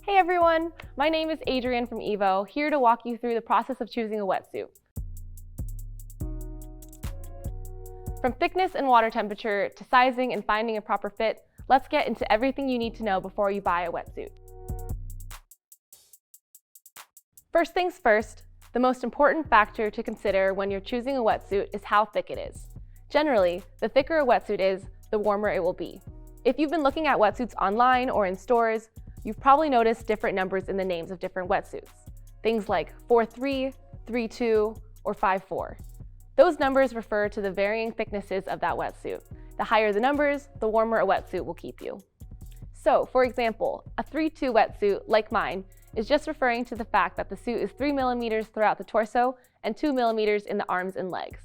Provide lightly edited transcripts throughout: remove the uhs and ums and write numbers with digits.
Hey everyone, my name is Adrienne from Evo, here to walk you through the process of choosing a wetsuit. From thickness and water temperature to sizing and finding a proper fit, let's get into everything you need to know before you buy a wetsuit. First things first, the most important factor to consider when you're choosing a wetsuit is how thick it is. Generally, the thicker a wetsuit is, the warmer it will be. If you've been looking at wetsuits online or in stores, you've probably noticed different numbers in the names of different wetsuits. Things like 4.3, 3.2, or 5.4. Those numbers refer to the varying thicknesses of that wetsuit. The higher the numbers, the warmer a wetsuit will keep you. So, for example, a 3.2 wetsuit, like mine, is just referring to the fact that the suit is 3 millimeters throughout the torso and 2 millimeters in the arms and legs.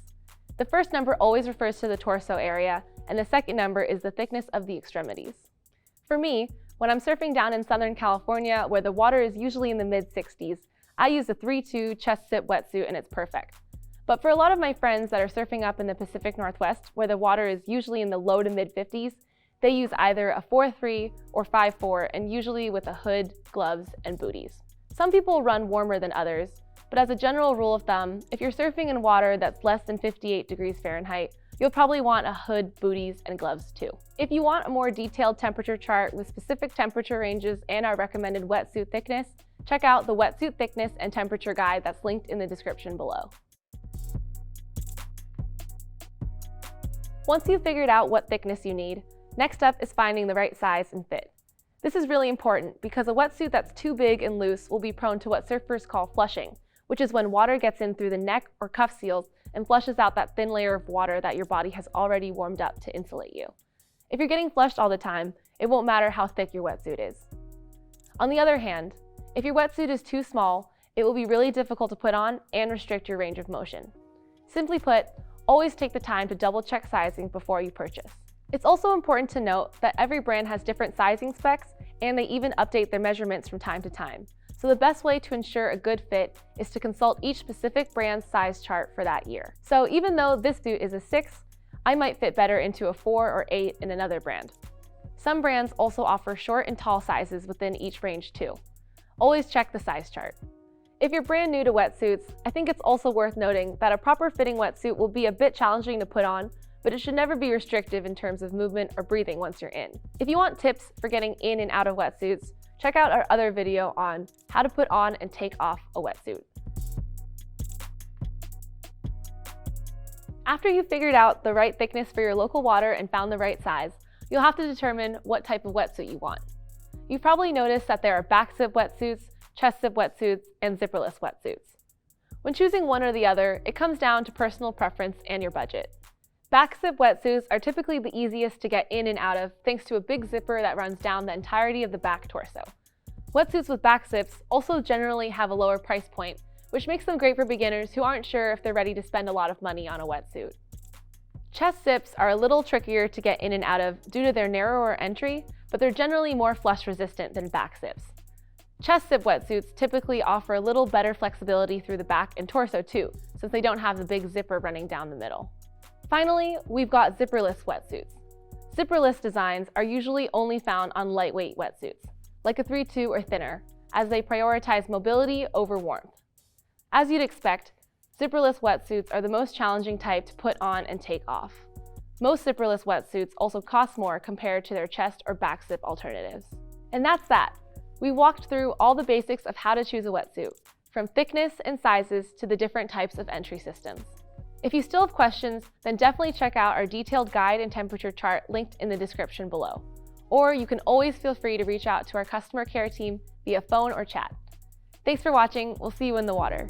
The first number always refers to the torso area, and the second number is the thickness of the extremities. For me, when I'm surfing down in Southern California, where the water is usually in the mid-60s, I use a 3.2 chest zip wetsuit and it's perfect. But for a lot of my friends that are surfing up in the Pacific Northwest, where the water is usually in the low to mid-50s, they use either a 4.3 or 5.4, and usually with a hood, gloves, and booties. Some people run warmer than others, but as a general rule of thumb, if you're surfing in water that's less than 58 degrees Fahrenheit, you'll probably want a hood, booties, and gloves too. If you want a more detailed temperature chart with specific temperature ranges and our recommended wetsuit thickness, check out the Wetsuit Thickness and Temperature Guide that's linked in the description below. Once you've figured out what thickness you need, next up is finding the right size and fit. This is really important because a wetsuit that's too big and loose will be prone to what surfers call flushing, which is when water gets in through the neck or cuff seals and flushes out that thin layer of water that your body has already warmed up to insulate you. If you're getting flushed all the time, it won't matter how thick your wetsuit is. On the other hand, if your wetsuit is too small, it will be really difficult to put on and restrict your range of motion. Simply put, always take the time to double-check sizing before you purchase. It's also important to note that every brand has different sizing specs, and they even update their measurements from time to time. So the best way to ensure a good fit is to consult each specific brand's size chart for that year. So even though this suit is a 6, I might fit better into a 4 or 8 in another brand. Some brands also offer short and tall sizes within each range too. Always check the size chart. If you're brand new to wetsuits, I think it's also worth noting that a proper fitting wetsuit will be a bit challenging to put on, but it should never be restrictive in terms of movement or breathing once you're in. If you want tips for getting in and out of wetsuits, check out our other video on how to put on and take off a wetsuit. After you've figured out the right thickness for your local water and found the right size, you'll have to determine what type of wetsuit you want. You've probably noticed that there are back zip wetsuits, chest zip wetsuits, and zipperless wetsuits. When choosing one or the other, it comes down to personal preference and your budget. Back zip wetsuits are typically the easiest to get in and out of thanks to a big zipper that runs down the entirety of the back torso. Wetsuits with back zips also generally have a lower price point, which makes them great for beginners who aren't sure if they're ready to spend a lot of money on a wetsuit. Chest zips are a little trickier to get in and out of due to their narrower entry, but they're generally more flush resistant than back zips. Chest zip wetsuits typically offer a little better flexibility through the back and torso too, since they don't have the big zipper running down the middle. Finally, we've got zipperless wetsuits. Zipperless designs are usually only found on lightweight wetsuits, like a 3.2 or thinner, as they prioritize mobility over warmth. As you'd expect, zipperless wetsuits are the most challenging type to put on and take off. Most zipperless wetsuits also cost more compared to their chest or back zip alternatives. And that's that. We walked through all the basics of how to choose a wetsuit, from thickness and sizes to the different types of entry systems. If you still have questions, then definitely check out our detailed guide and temperature chart linked in the description below. Or you can always feel free to reach out to our customer care team via phone or chat. Thanks for watching. We'll see you in the water.